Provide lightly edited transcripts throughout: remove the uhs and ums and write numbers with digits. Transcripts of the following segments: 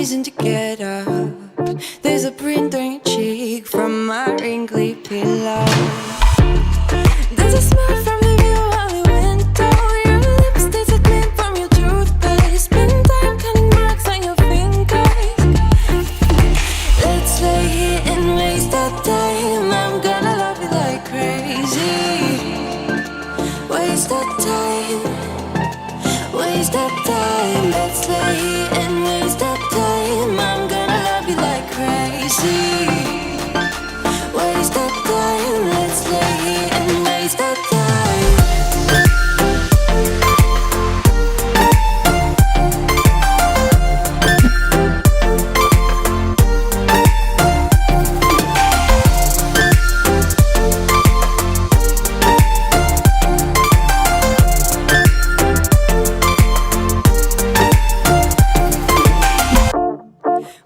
reason to get up. There's a print on your cheek from my wrinkly pillow. There's a smell from the view while we went out. Your lips taste a glint from your toothpaste. Spend time counting marks on your fingers. Let's lay here and waste our time. I'm gonna love you like crazy. Waste our time. Waste our time. Let's lay here and waste our time. I'm gonna love you like crazy. Waste our time. Let's lay here and waste our time.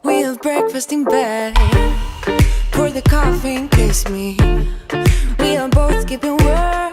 We have breakfast in bed. Pour the coffee and kiss me. We are both keeping word.